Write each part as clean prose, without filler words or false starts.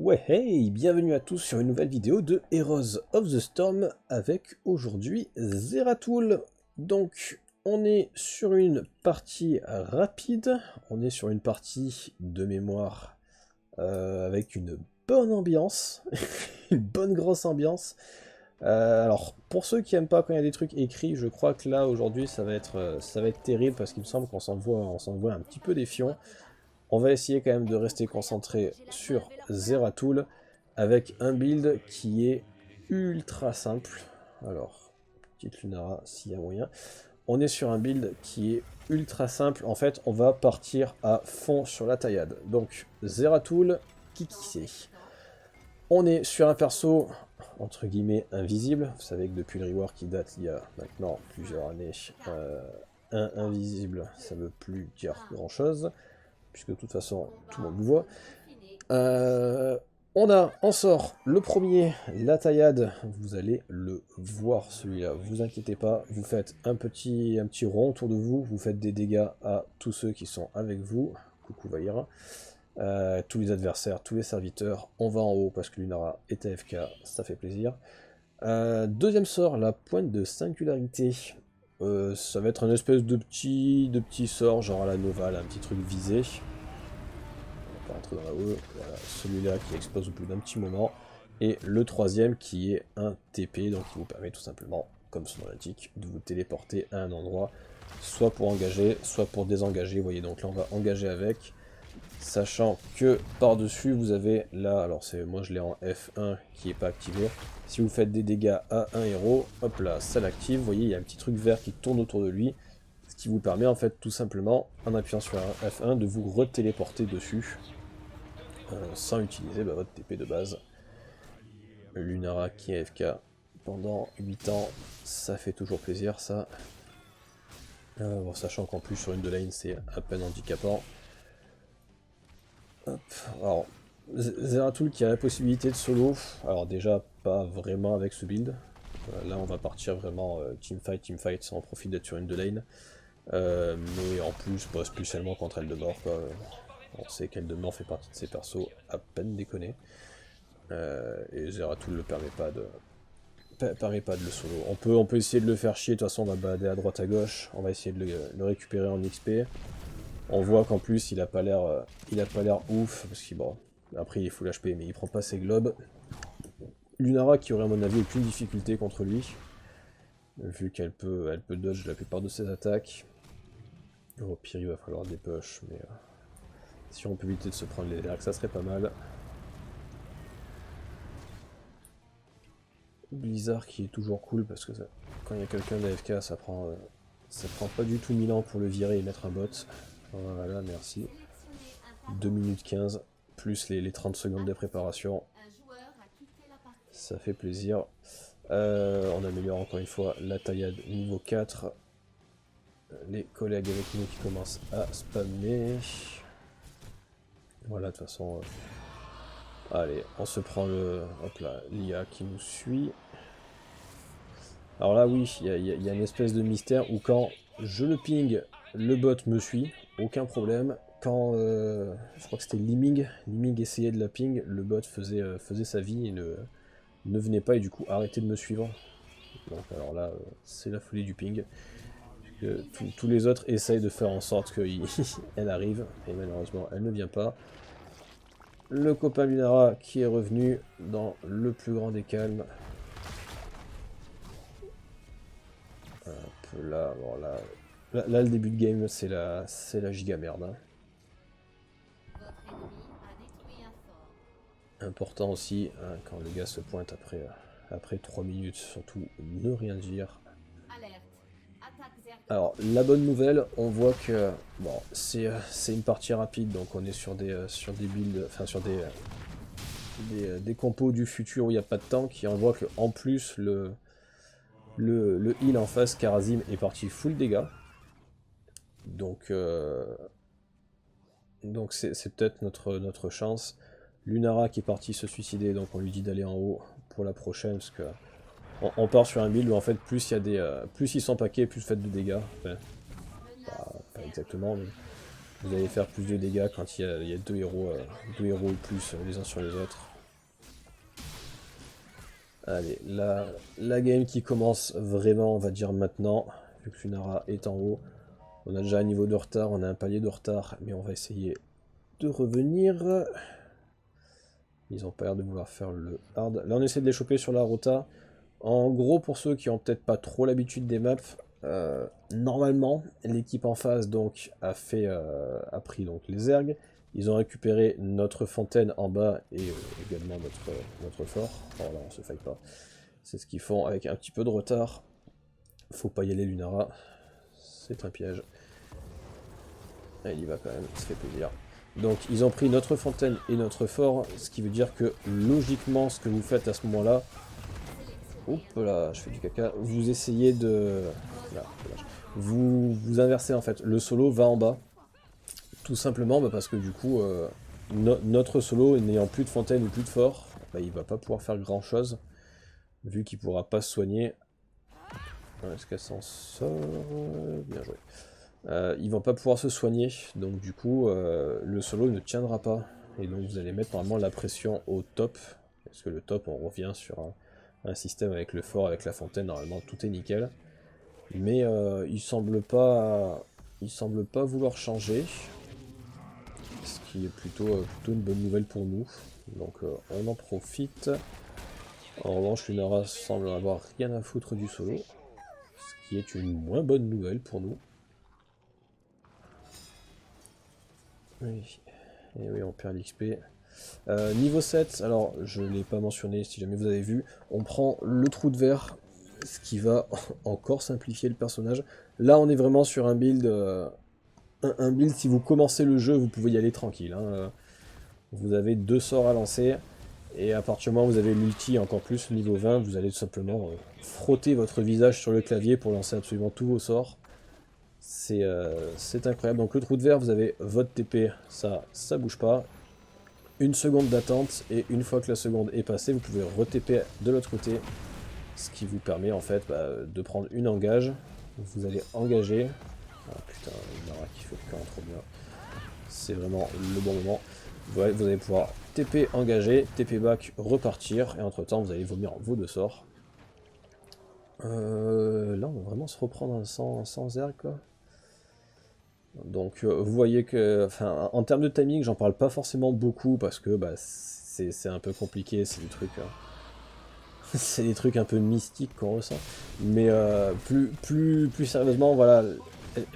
Ouais, hey, bienvenue à tous sur une nouvelle vidéo de Heroes of the Storm avec aujourd'hui Zeratul. Donc, on est sur une partie rapide, on est sur une partie de mémoire avec une bonne ambiance, une bonne grosse ambiance. Alors, pour ceux qui aiment pas quand il y a des trucs écrits, je crois que là aujourd'hui ça va être terrible parce qu'il me semble qu'on s'envoie un petit peu des fions. On va essayer quand même de rester concentré sur Zeratul avec un build qui est ultra simple. Alors, petite Lunara s'il y a moyen. On est sur un build qui est ultra simple. En fait, on va partir à fond sur la taillade. Donc, Zeratul, qui c'est? On est sur un perso, entre guillemets, invisible. Vous savez que depuis le rework qui date il y a maintenant plusieurs années, un invisible, ça ne veut plus dire grand-chose puisque de toute façon tout le monde le voit. On a en sort le premier, la taillade, vous allez le voir celui-là, vous inquiétez pas, vous faites un petit rond autour de vous, vous faites des dégâts à tous ceux qui sont avec vous, coucou Vaïra, tous les adversaires, tous les serviteurs, on va en haut parce que Lunara est AFK, ça fait plaisir. Deuxième sort, la pointe de singularité. Ça va être un espèce de petit sort, genre à la Nova, là, un petit truc visé. On va pas rentrer dans la haut. Voilà, celui-là qui explose au bout d'un petit moment. Et le troisième qui est un TP, donc qui vous permet tout simplement, comme son nom l'indique, de vous téléporter à un endroit, soit pour engager, soit pour désengager. Vous voyez, donc là on va engager avec. Sachant que par-dessus vous avez là, alors c'est moi je l'ai en F1 qui n'est pas activé. Si vous faites des dégâts à un héros, hop là, ça l'active. Vous voyez, il y a un petit truc vert qui tourne autour de lui. Ce qui vous permet en fait tout simplement, en appuyant sur un F1, de vous retéléporter dessus. Sans utiliser votre TP de base. Lunara qui est AFK pendant 8 ans, ça fait toujours plaisir ça. Bon, sachant qu'en plus sur une de lane c'est à peine handicapant. Hop. Alors, Zeratul qui a la possibilité de solo, alors déjà pas vraiment avec ce build. Là on va partir vraiment teamfight, ça en profite d'être sur une de lane. Mais en plus, pas spécialement contre Eldemort quoi. On sait qu'Eldemort fait partie de ses persos à peine déconner. Et Zeratul ne permet pas de le solo. On peut essayer de le faire chier, de toute façon on va balader à droite à gauche, on va essayer de le récupérer en XP. On voit qu'en plus il a pas l'air ouf, parce qu'il bon, après il est full HP mais il prend pas ses globes. Lunara qui aurait à mon avis aucune difficulté contre lui, vu qu'elle peut dodge la plupart de ses attaques. Au pire il va falloir des push, mais si on peut éviter de se prendre les lags, ça serait pas mal. Blizzard qui est toujours cool parce que ça, quand il y a quelqu'un d'AFK ça prend pas du tout 1000 ans pour le virer et mettre un bot. Voilà, merci. 2 minutes 15 plus les 30 secondes de préparation. Ça fait plaisir. On améliore encore une fois la taillade niveau 4. Les collègues avec nous qui commencent à spammer. Voilà, de toute façon... allez, on se prend le... hop là, l'IA qui nous suit. Alors là, oui, il y a une espèce de mystère où quand je le ping, le bot me suit, aucun problème. Quand, je crois que c'était Liming essayait de la ping, le bot faisait sa vie et ne venait pas et du coup arrêtait de me suivre. Donc alors là, c'est la folie du ping. Tous les autres essayent de faire en sorte qu'elle arrive, et malheureusement elle ne vient pas. Le copain Lunara qui est revenu dans le plus grand des calmes. Là, bon, là, le début de game, c'est la giga merde. Hein. Important aussi, hein, quand le gars se pointe après 3 minutes, surtout ne rien dire. Alors, la bonne nouvelle, on voit que bon, c'est une partie rapide, donc on est sur des builds, enfin sur des compos du futur où il n'y a pas de tank, et on voit que en plus le heal en face, Kharazim, est parti full dégâts. Donc c'est peut-être notre chance. Lunara qui est parti se suicider, donc on lui dit d'aller en haut pour la prochaine, parce que on part sur un build où en fait plus ils sont paquets, plus vous faites de dégâts. Enfin, pas exactement, mais vous allez faire plus de dégâts quand il y a deux héros ou plus les uns sur les autres. Allez, la game qui commence vraiment, on va dire maintenant, vu que Lunara est en haut. On a déjà un niveau de retard, on a un palier de retard, mais on va essayer de revenir. Ils ont pas l'air de vouloir faire le hard. Là, on essaie de les choper sur la rota. En gros, pour ceux qui ont peut-être pas trop l'habitude des maps, normalement, l'équipe en face donc a pris donc les ergs. Ils ont récupéré notre fontaine en bas et également notre fort. Alors là, on se fight pas. C'est ce qu'ils font avec un petit peu de retard. Faut pas y aller, Lunara. C'est un piège. Ah, il y va quand même, ça fait plaisir. Donc ils ont pris notre fontaine et notre fort, ce qui veut dire que logiquement ce que vous faites à ce moment-là, oups là, je fais du caca, vous essayez de... Là, vous inversez en fait, le solo va en bas, tout simplement parce que du coup, notre solo n'ayant plus de fontaine ou plus de fort, bah, il va pas pouvoir faire grand chose, vu qu'il pourra pas se soigner. Est-ce qu'elle s'en sort? Bien joué. Ils vont pas pouvoir se soigner, donc du coup le solo ne tiendra pas, et donc vous allez mettre normalement la pression au top, parce que le top on revient sur un système avec le fort, avec la fontaine, normalement tout est nickel, mais il semble pas vouloir changer, ce qui est plutôt une bonne nouvelle pour nous, donc on en profite. En revanche Lunara semble avoir rien à foutre du solo, ce qui est une moins bonne nouvelle pour nous. Oui, et oui, on perd l'XP. Niveau 7, alors je ne l'ai pas mentionné si jamais vous avez vu, on prend le trou de verre, ce qui va encore simplifier le personnage. Là on est vraiment sur un build, un build si vous commencez le jeu vous pouvez y aller tranquille. Hein. Vous avez 2 sorts à lancer, et à partir du moment où vous avez l'ulti encore plus, niveau 20, vous allez tout simplement frotter votre visage sur le clavier pour lancer absolument tous vos sorts. C'est incroyable. Donc le trou de verre, vous avez votre TP, ça bouge pas. Une seconde d'attente, et une fois que la seconde est passée, vous pouvez re-TP de l'autre côté. Ce qui vous permet en fait de prendre une engage. Vous allez engager. Ah putain, il y en aura qui fait le camp, trop bien. C'est vraiment le bon moment. Vous allez pouvoir TP engager, TP back, repartir. Et entre temps, vous allez vomir vos 2 sorts. Là, on va vraiment se reprendre sans air quoi. Donc vous voyez que, enfin, en termes de timing, j'en parle pas forcément beaucoup parce que bah, c'est un peu compliqué, c'est des trucs, c'est des trucs un peu mystiques qu'on ressent. Mais plus sérieusement, voilà,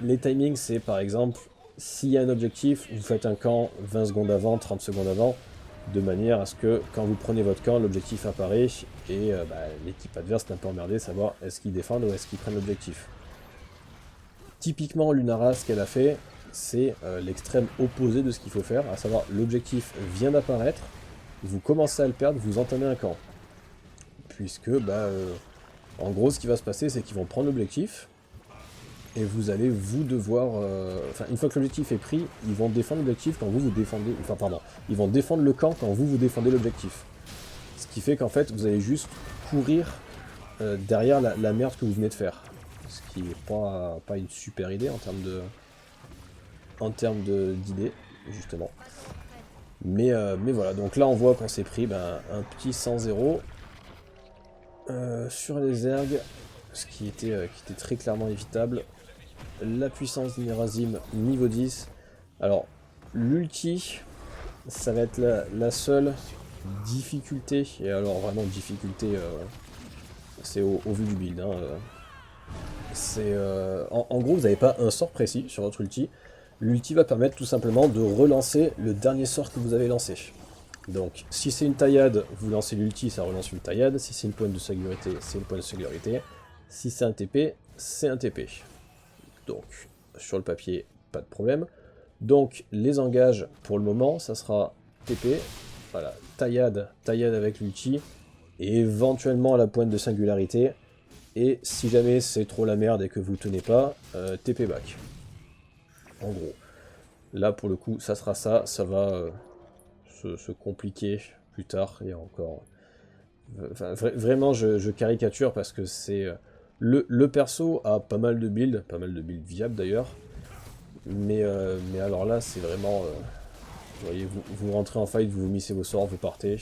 les timings, c'est par exemple, s'il y a un objectif, vous faites un camp 20 secondes avant, 30 secondes avant, de manière à ce que quand vous prenez votre camp, l'objectif apparaît et bah, l'équipe adverse est un peu emmerdée de savoir est-ce qu'ils défendent ou est-ce qu'ils prennent l'objectif. Typiquement, Lunara, ce qu'elle a fait, c'est l'extrême opposé de ce qu'il faut faire, à savoir l'objectif vient d'apparaître, vous commencez à le perdre, vous entamez un camp. Puisque, en gros, ce qui va se passer, c'est qu'ils vont prendre l'objectif, et vous allez vous devoir... Enfin, une fois que l'objectif est pris, ils vont défendre l'objectif quand vous défendez... Enfin, pardon, ils vont défendre le camp quand vous défendez l'objectif. Ce qui fait qu'en fait, vous allez juste courir derrière la merde que vous venez de faire. Ce qui n'est pas une super idée en termes d'idées, justement. Mais voilà, donc là on voit qu'on s'est pris un petit 100-0 sur les ergs, ce qui était très clairement évitable. La puissance d'Inerazim niveau 10. Alors, l'ulti, ça va être la seule difficulté, et alors vraiment difficulté, c'est au vu du build. Hein, en gros, vous n'avez pas un sort précis sur votre ulti. L'ulti va permettre tout simplement de relancer le dernier sort que vous avez lancé. Donc, si c'est une taillade, vous lancez l'ulti, ça relance une taillade. Si c'est une pointe de singularité, c'est une pointe de singularité. Si c'est un TP, c'est un TP. Donc, sur le papier, pas de problème. Donc, les engages, pour le moment, ça sera TP. Voilà, taillade avec l'ulti. Et éventuellement la pointe de singularité. Et si jamais c'est trop la merde et que vous tenez pas, TP back. En gros. Là pour le coup ça sera ça, ça va se compliquer plus tard et encore. Enfin, vraiment je caricature parce que c'est... le perso a pas mal de builds viables d'ailleurs. Mais alors là c'est vraiment... vous voyez, vous rentrez en fight, vous missez vos sorts, vous partez.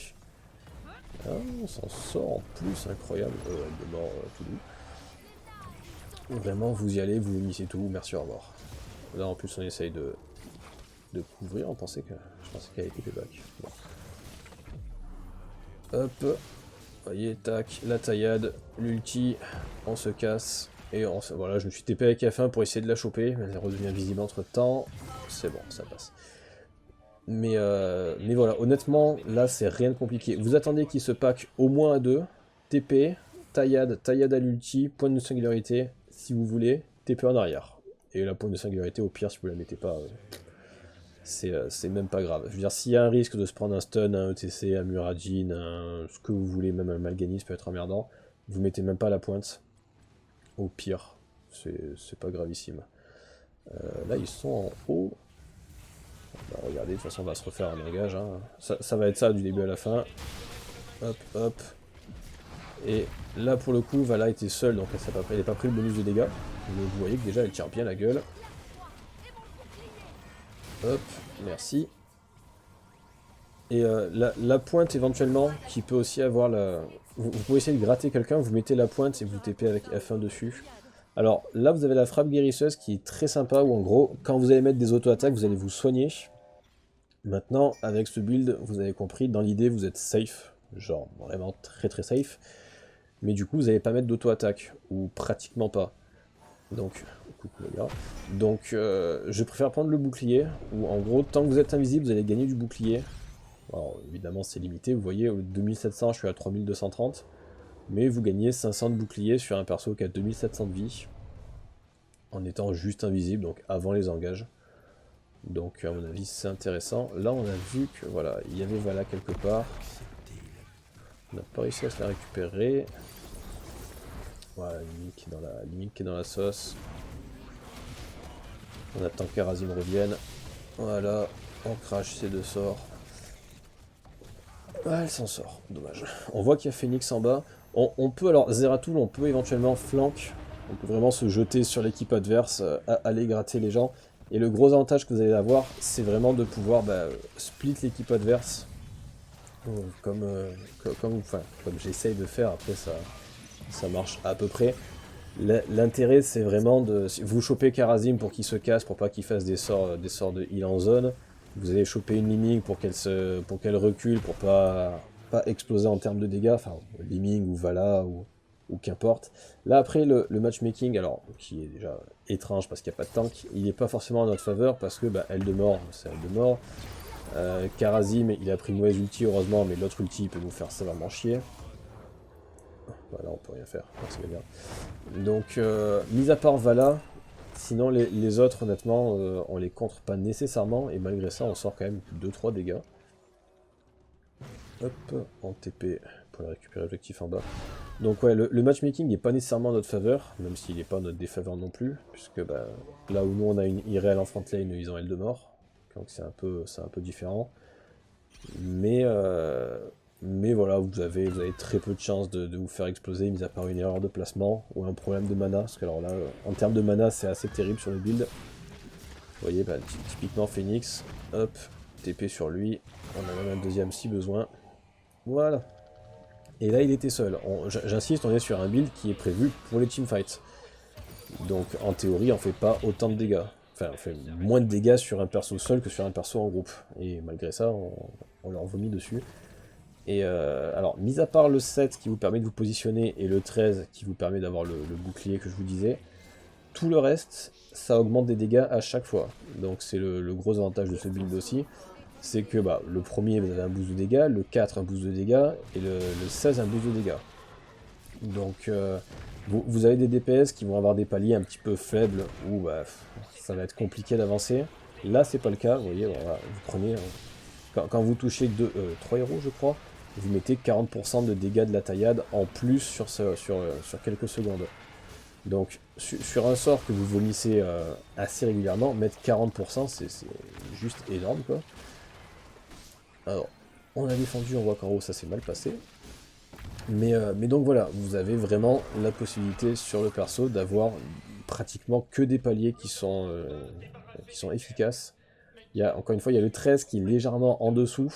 Ah, on s'en sort en plus, incroyable. Elle est mort tout doux. Vraiment, vous y allez, vous unissez tout, merci, au revoir. Là, en plus, on essaye de couvrir, je pensais qu'elle était payback. Bon. Hop, voyez, tac, la taillade, l'ulti, on se casse. Et voilà, je me suis TP avec F1 pour essayer de la choper, mais elle redevient visible entre temps. C'est bon, ça passe. Mais voilà, honnêtement, là c'est rien de compliqué. Vous attendez qu'il se pack au moins à 2. TP, taillade à l'ulti, point de singularité, si vous voulez, TP en arrière. Et la pointe de singularité, au pire, si vous la mettez pas, c'est même pas grave. Je veux dire, s'il y a un risque de se prendre un stun, un ETC, un Muradin, ce que vous voulez, même un Mal'Ganis peut être emmerdant, vous mettez même pas la pointe. Au pire, c'est pas gravissime. Là, ils sont en haut. Bah, regardez, de toute façon, on va se refaire un engage. Hein. Ça va être ça du début à la fin. Hop, hop. Et là, pour le coup, Vala était seule, donc elle n'a pas pris le bonus de dégâts. Mais vous voyez que déjà, elle tire bien la gueule. Hop, merci. Et la pointe, éventuellement, qui peut aussi avoir la... Vous pouvez essayer de gratter quelqu'un, vous mettez la pointe et vous TP avec F1 dessus. Alors là, vous avez la frappe guérisseuse qui est très sympa, où en gros, quand vous allez mettre des auto-attaques, vous allez vous soigner. Maintenant, avec ce build, vous avez compris, dans l'idée, vous êtes safe. Genre, vraiment très très safe. Mais du coup, vous n'allez pas mettre d'auto-attaque, ou pratiquement pas. Donc, coucou les gars. Donc, je préfère prendre le bouclier, où en gros, tant que vous êtes invisible, vous allez gagner du bouclier. Alors, évidemment, c'est limité, vous voyez, au lieu de 2700, je suis à 3230. Mais vous gagnez 500 de bouclier sur un perso qui a 2700 de vie, en étant juste invisible, donc avant les engages. Donc à mon avis c'est intéressant. Là on a vu que voilà, il y avait Vala quelque part. On n'a pas réussi à se la récupérer. Voilà, Limite qui est dans la sauce. On attend que Karazim revienne. Voilà, on crache ces deux sorts. Ah, elle s'en sort, dommage. On voit qu'il y a Phoenix en bas. On peut alors, Zeratul, on peut éventuellement flank. On peut vraiment se jeter sur l'équipe adverse, aller gratter les gens. Et le gros avantage que vous allez avoir, c'est vraiment de pouvoir split l'équipe adverse. Comme, comme j'essaye de faire, après ça marche à peu près. L'intérêt c'est vraiment de... Si vous chopez Karazim pour qu'il se casse, pour pas qu'il fasse des sorts de heal en zone. Vous allez choper une Liming pour qu'elle recule, pour pas exploser en termes de dégâts, enfin Liming ou Vala ou qu'importe. Là après le matchmaking, alors qui est déjà étrange parce qu'il n'y a pas de tank, il n'est pas forcément en notre faveur parce que elle de mort, c'est elle de mort. Karazim il a pris une mauvaise ulti heureusement, mais l'autre ulti peut nous faire sévèrement chier. Voilà, on peut rien faire, c'est bien. Donc mis à part Vala, sinon les autres honnêtement on les contre pas nécessairement et malgré ça on sort quand même 2-3 dégâts. Hop, en TP pour récupérer l'objectif en bas. Donc ouais, le matchmaking n'est pas nécessairement en notre faveur, même s'il n'est pas en notre défaveur non plus, puisque là où nous on a une irréelle en front lane, ils ont elle de mort, donc c'est un peu différent. Mais voilà, vous avez très peu de chances de vous faire exploser, mis à part une erreur de placement ou un problème de mana, parce que alors là, en termes de mana, c'est assez terrible sur le build. Vous voyez, typiquement Phoenix, hop, TP sur lui, on en a même un deuxième si besoin. Voilà. Et là, il était seul. J'insiste, on est sur un build qui est prévu pour les teamfights. Donc, en théorie, on fait pas autant de dégâts. Enfin, on fait moins de dégâts sur un perso seul que sur un perso en groupe. Et malgré ça, on leur vomit dessus. Et alors, mis à part le 7 qui vous permet de vous positionner et le 13 qui vous permet d'avoir le bouclier que je vous disais, tout le reste, ça augmente des dégâts à chaque fois. Donc c'est le gros avantage de ce build aussi. C'est que le premier, vous avez un boost de dégâts, le 4 un boost de dégâts, et le 16 un boost de dégâts. Donc vous avez des DPS qui vont avoir des paliers un petit peu faibles, où ça va être compliqué d'avancer. Là c'est pas le cas, vous voyez, voilà, vous prenez... Quand vous touchez 3 héros je crois, vous mettez 40% de dégâts de la taillade en plus sur quelques secondes. Donc sur un sort que vous vomissez assez régulièrement, mettre 40% c'est juste énorme quoi. Alors, on a défendu, on voit qu'en haut ça s'est mal passé. Mais donc voilà, vous avez vraiment la possibilité sur le perso d'avoir pratiquement que des paliers qui sont efficaces. Encore une fois, il y a le 13 qui est légèrement en dessous.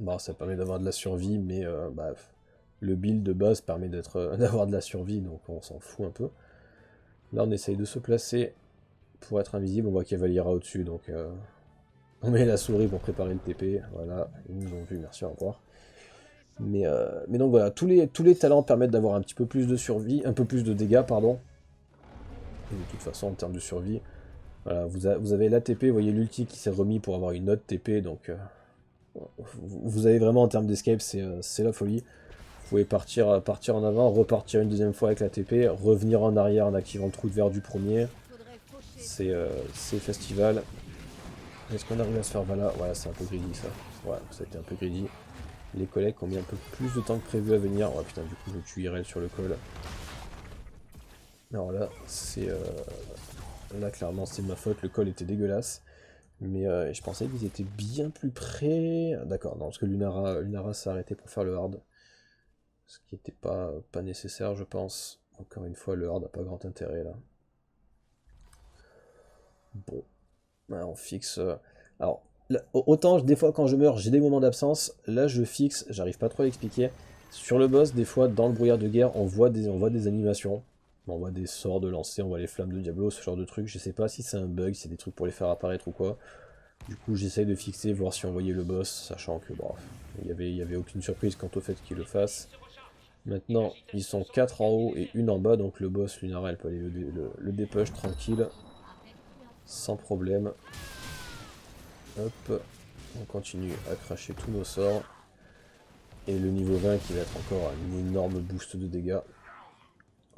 Bah, ça permet d'avoir de la survie, mais bah, le build de base permet d'avoir de la survie, donc on s'en fout un peu. Là, on essaye de se placer pour être invisible. On voit qu'il y a Valiera au-dessus, donc on met la souris pour préparer le TP. Voilà, ils nous ont vu, merci, au revoir. Mais donc voilà, tous les talents permettent d'avoir un petit peu plus de survie, un peu plus de dégâts, pardon. Et de toute façon, en termes de survie, voilà, vous avez l'ATP, vous voyez l'ulti qui s'est remis pour avoir une autre TP, donc vous avez vraiment en termes d'escape, c'est la folie. Vous pouvez partir en avant, repartir une deuxième fois avec la TP, revenir en arrière en activant le trou de verre du premier. C'est festival. Est-ce qu'on arrive à se faire voilà? Ouais, c'est un peu greedy ça. Ouais, ça a été un peu greedy. Les collègues ont mis un peu plus de temps que prévu à venir. Oh putain, du coup, je tue IRL sur le col. Alors là, là, clairement, c'est de ma faute. Le col était dégueulasse. Mais je pensais qu'ils étaient bien plus près. D'accord, non, parce que Lunara s'est arrêté pour faire le hard. Ce qui n'était pas nécessaire, je pense. Encore une fois, le hard n'a pas grand intérêt là. Bon, ouais, on fixe. Alors, là, autant des fois quand je meurs, j'ai des moments d'absence. Là, je fixe, j'arrive pas trop à l'expliquer. Sur le boss, des fois, dans le brouillard de guerre, on voit des animations. On voit des sorts de lancer, on voit les flammes de Diablo, ce genre de trucs. Je sais pas si c'est un bug, si c'est des trucs pour les faire apparaître ou quoi. Du coup, j'essaye de fixer, voir si on voyait le boss, sachant que bon, il y avait aucune surprise quant au fait qu'il le fasse. Maintenant, ils sont 4 en haut et 1 en bas, donc le boss Lunara, elle peut aller le dépush tranquille, sans problème. Hop, on continue à cracher tous nos sorts. Et le niveau 20 qui va être encore un énorme boost de dégâts.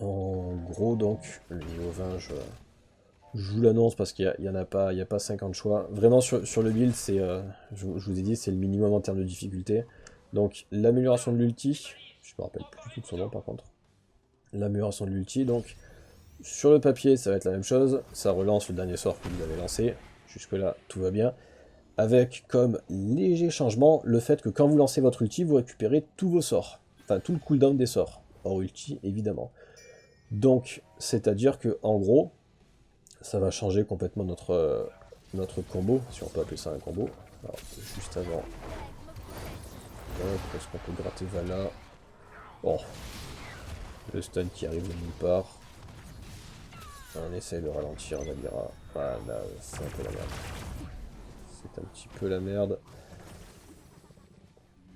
En gros donc, le niveau 20, je vous l'annonce parce qu'il n'y en a pas, il y a pas 50 choix. Vraiment sur le build, je vous ai dit, c'est le minimum en termes de difficulté. Donc l'amélioration de l'ulti, je me rappelle plus du tout de son nom par contre. L'amélioration de l'ulti, donc sur le papier ça va être la même chose, ça relance le dernier sort que vous avez lancé, jusque là tout va bien. Avec comme léger changement le fait que quand vous lancez votre ulti, vous récupérez tous vos sorts. Enfin, tout le cooldown des sorts. Hors ulti, évidemment. Donc, c'est-à-dire que en gros, ça va changer complètement notre combo, si on peut appeler ça un combo. Alors, juste avant. Est-ce qu'on peut gratter Vala? Oh, le stun qui arrive de nulle part. On essaye de ralentir, on va dire. Voilà, c'est un peu la merde. C'est un petit peu la merde.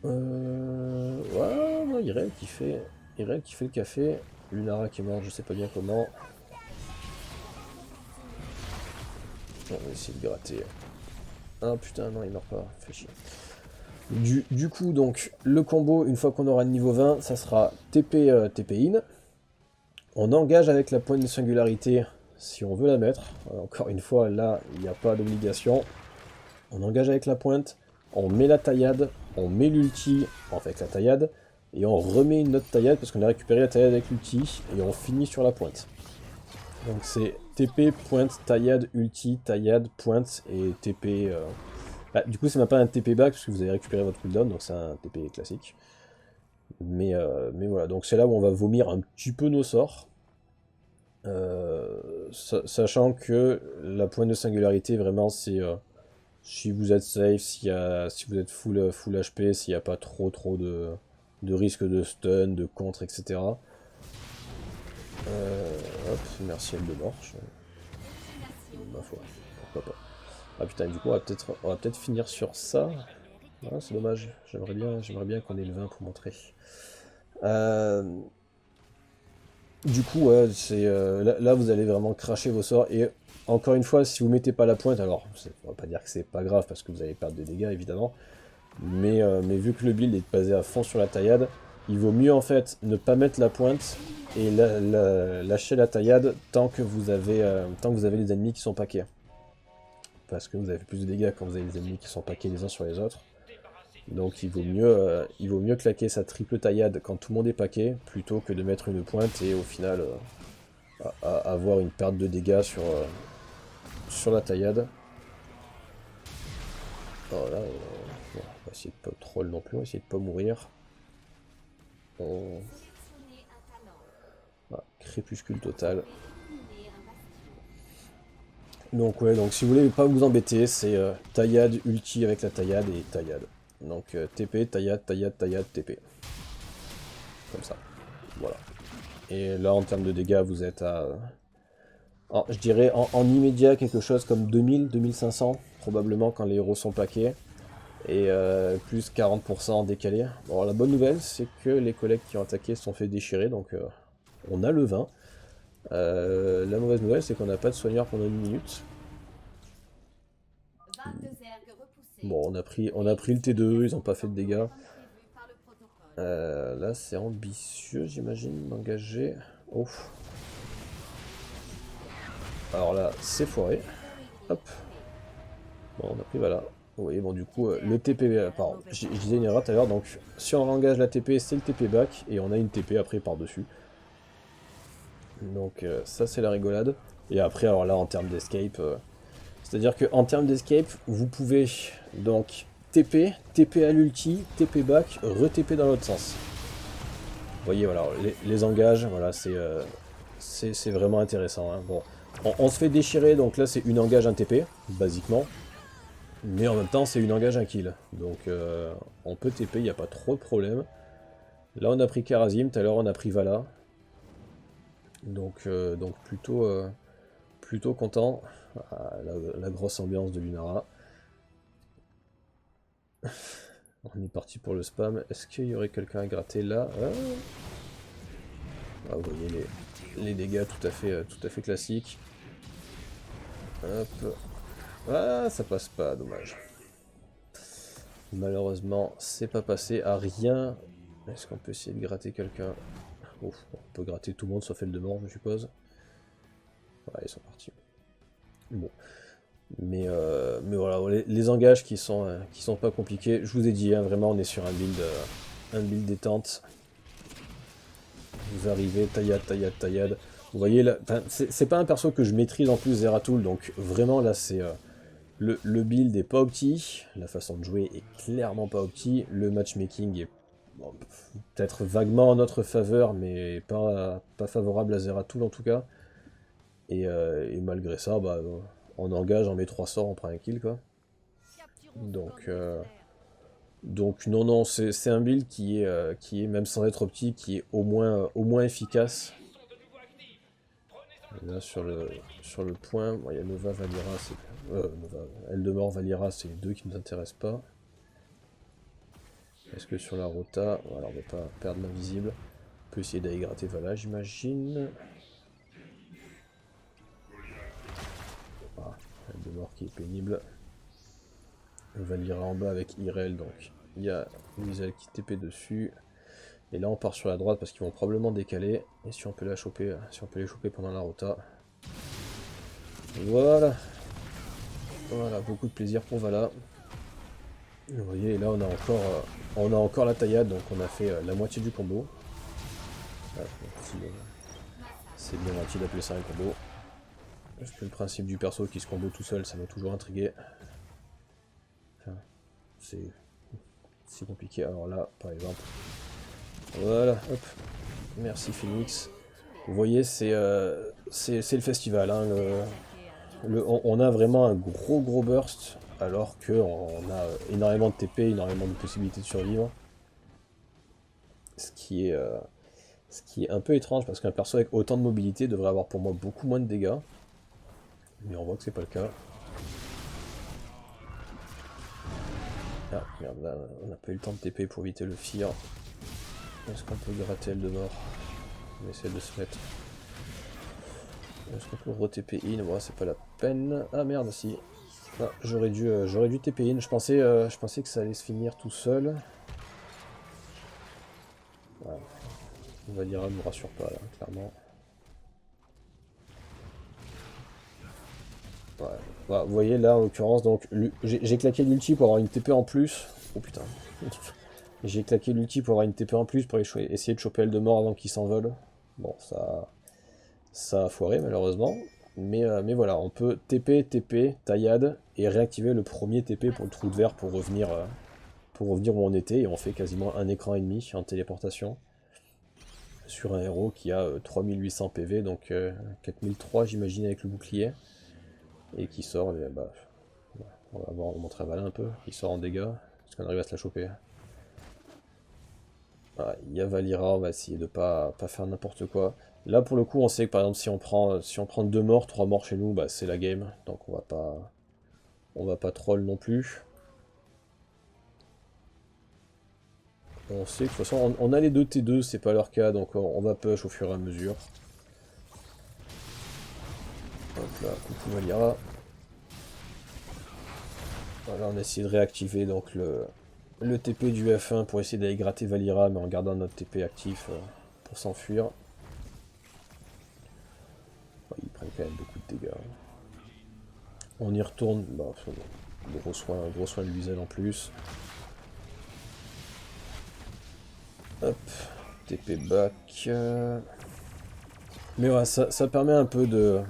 Ouais, non, Irel qui fait le café. Lunara qui est mort, je sais pas bien comment. On va essayer de gratter. Ah putain, non, il meurt pas, fait chier. Du coup, donc, le combo, une fois qu'on aura le niveau 20, ça sera TP, TP in. On engage avec la pointe de singularité si on veut la mettre. Encore une fois, là, il n'y a pas d'obligation. On engage avec la pointe, on met la taillade, on met l'ulti avec la taillade, et on remet une autre taillade parce qu'on a récupéré la taillade avec l'ulti, et on finit sur la pointe. Donc c'est TP, pointe, taillade, ulti, taillade, pointe, et TP... Bah, du coup c'est même pas un TP back parce que vous avez récupéré votre cooldown, donc c'est un TP classique. Mais voilà, donc c'est là où on va vomir un petit peu nos sorts. Sachant que la pointe de singularité, vraiment, c'est... si vous êtes safe, si vous êtes full HP, s'il n'y a pas trop de risque de stun, de contre, etc. Hop, merci elle de mort. Ma foi, pourquoi pas. Ah putain, du coup on va peut-être finir sur ça. Ah, c'est dommage, j'aimerais bien qu'on ait le 20 pour montrer. Du coup, ouais, là vous allez vraiment cracher vos sorts. Et encore une fois, si vous mettez pas la pointe, alors on va pas dire que c'est pas grave parce que vous allez perdre des dégâts évidemment. Mais vu que le build est basé à fond sur la taillade, il vaut mieux en fait ne pas mettre la pointe et lâcher la taillade tant que vous avez les ennemis qui sont paqués. Parce que vous avez plus de dégâts quand vous avez les ennemis qui sont paqués les uns sur les autres. Donc il vaut mieux claquer sa triple taillade quand tout le monde est paqué, plutôt que de mettre une pointe et au final avoir une perte de dégâts sur la taillade. Alors là, on va essayer de pas troll non plus, on va essayer de pas mourir. Ah, crépuscule total. Donc ouais, donc si vous voulez pas vous embêter, c'est taillade, ulti avec la taillade et taillade. Donc TP, taillade, taillade, taillade, TP. Comme ça. Voilà. Et là, en termes de dégâts, vous êtes à... je dirais en immédiat quelque chose comme 2000, 2500, probablement quand les héros sont paqués. Et plus 40% en décalé. Bon, la bonne nouvelle, c'est que les collègues qui ont attaqué se sont fait déchirer, donc on a le 20. La mauvaise nouvelle, c'est qu'on n'a pas de soigneur pendant une minute. Bon, on a pris le T2, ils n'ont pas fait de dégâts. Là, c'est ambitieux, j'imagine, d'engager. Ouf. Alors là, c'est foiré. Hop. Bon, on a pris, voilà. Vous voyez, bon, du coup, le TP... pardon, je disais une erreur tout à l'heure, donc si on engage la TP, c'est le TP back, et on a une TP après par-dessus. Donc ça, c'est la rigolade. Et après, alors là, en termes d'escape... c'est-à-dire qu'en termes d'escape, vous pouvez donc TP, TP à l'ulti, TP back, re-TP dans l'autre sens. Vous voyez, voilà, les engages, voilà, c'est vraiment intéressant. Hein. Bon, on se fait déchirer, donc là c'est une engage, un TP, basiquement. Mais en même temps, c'est une engage, un kill. Donc on peut TP, il n'y a pas trop de problème. Là on a pris Kharazim, tout à l'heure on a pris Vala. Donc plutôt content. Ah, la grosse ambiance de Lunara. On est parti pour le spam. Est-ce qu'il y aurait quelqu'un à gratter là? Ah, vous voyez les dégâts tout à fait classiques. Hop. Ah, ça passe pas, dommage. Malheureusement, c'est pas passé à rien. Est-ce qu'on peut essayer de gratter quelqu'un? On peut gratter tout le monde sauf Eldemort, je suppose. Ouais, ils sont partis. Bon. Mais voilà, les engages qui sont pas compliqués. Je vous ai dit, hein, vraiment, on est sur un build détente. Vous arrivez, taillade, taillade, taillade. Vous voyez, là, c'est pas un perso que je maîtrise en plus, Zeratul, donc vraiment là, c'est... le build est pas opti, la façon de jouer est clairement pas opti, le matchmaking est bon, peut-être vaguement en notre faveur, mais pas favorable à Zeratul en tout cas. Et malgré ça, bah, on engage, on met 3 sorts, on prend un kill quoi. Donc non, non, c'est un build qui est, même sans être optique, qui est au moins efficace. Et là sur le point, bon, il y a Nova, Valira, Nova, Eldemort, Valira, c'est les deux qui nous intéressent pas. Est-ce que sur la rota, voilà, on va pas perdre l'invisible. On peut essayer d'aller gratter Vala, j'imagine. Ah, Eldemort qui est pénible. Valira en bas avec Irel, donc il y a Wiesel qui TP dessus. Et là on part sur la droite parce qu'ils vont probablement décaler. Et si on peut la choper, si on peut les choper pendant la rota. Voilà. Voilà, beaucoup de plaisir pour Vala. Vous voyez, là on a encore la taillade, donc on a fait la moitié du combo. C'est bien gentil d'appeler ça un combo. Parce que le principe du perso qui se combo tout seul, ça m'a toujours intrigué. Enfin, c'est compliqué. Alors là, par exemple. Voilà, hop. Merci Phoenix. Vous voyez, c'est le festival. Hein, on a vraiment un gros burst, alors qu'on a énormément de TP, énormément de possibilités de survivre. Ce qui est un peu étrange, parce qu'un perso avec autant de mobilité devrait avoir pour moi beaucoup moins de dégâts. Mais on voit que c'est pas le cas. Ah merde, là on n'a pas eu le temps de TP pour éviter le fear. Est-ce qu'on peut gratter elle de mort? On va essayer de se mettre. Est-ce qu'on peut re-TP in? Moi, c'est pas la peine. Ah merde, si. Ah, j'aurais dû TP in. Je pensais que ça allait se finir tout seul. Voilà. Valira me rassure pas là, clairement. Ouais. Voilà, vous voyez là en l'occurrence, donc j'ai claqué l'ulti pour avoir une TP en plus. Oh putain. J'ai claqué l'ulti pour avoir une TP en plus pour essayer de choper Eldemort avant qu'il s'envole. Bon, ça a foiré malheureusement. Mais voilà, on peut TP, taillade, et réactiver le premier TP pour le trou de verre pour revenir où on était, et on fait quasiment un écran et demi en téléportation. Sur un héros qui a 3800 PV, donc 4003 j'imagine avec le bouclier. Et qui sort, bah, on va montrer à Vala un peu, qui sort en dégâts. Est-ce qu'on arrive à se la choper? Ah, il y a Valira, on va essayer de pas faire n'importe quoi. Là pour le coup on sait que par exemple si on prend 2 morts, 3 morts chez nous, bah c'est la game. Donc on va pas troll non plus. On sait que de toute façon on a les deux T2, c'est pas leur cas, donc on va push au fur et à mesure. Hop là, coucou Valira. Voilà, on a essayé de réactiver donc le TP du F1 pour essayer d'aller gratter Valira, mais en gardant notre TP actif pour s'enfuir. Ouais, ils prennent quand même beaucoup de dégâts. On y retourne, bah, gros soin de Luisel en plus. Hop, TP back. Mais voilà, ça permet un peu de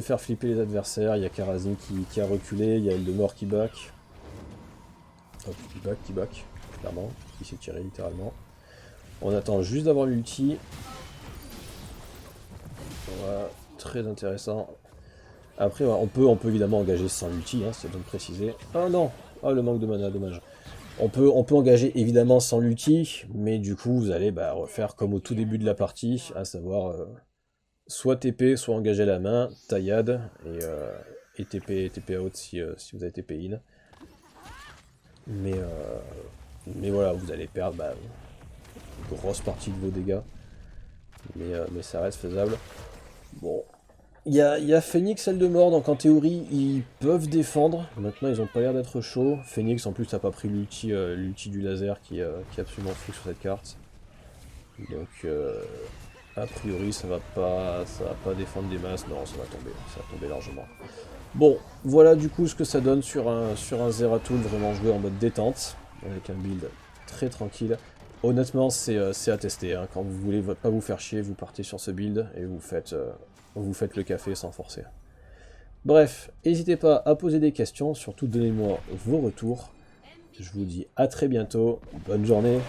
faire flipper les adversaires. Il y a Karazin qui a reculé, il y a Eldemort qui back. Hop, qui back, clairement, qui s'est tiré littéralement. On attend juste d'avoir l'ulti. Voilà, très intéressant. Après, voilà, on peut évidemment engager sans l'ulti, hein, c'est donc précisé. Ah non, ah le manque de mana, dommage. On peut engager évidemment sans l'ulti, mais du coup vous allez refaire comme au tout début de la partie, à savoir soit TP, soit engager la main, taillade, et TP out si vous avez TP in. Mais voilà, vous allez perdre une grosse partie de vos dégâts, mais ça reste faisable. Bon, il y a Phoenix, Eldemort, donc en théorie ils peuvent défendre. Maintenant ils ont pas l'air d'être chauds. Phoenix en plus n'a pas pris l'ulti du laser qui est absolument fou sur cette carte. Donc a priori ça va pas défendre des masses, non ça va tomber largement. Bon, voilà du coup ce que ça donne sur un Zeratul vraiment joué en mode détente, avec un build très tranquille. Honnêtement c'est à tester, hein. Quand vous voulez pas vous faire chier, vous partez sur ce build et vous faites le café sans forcer. Bref, n'hésitez pas à poser des questions, surtout donnez-moi vos retours. Je vous dis à très bientôt, bonne journée.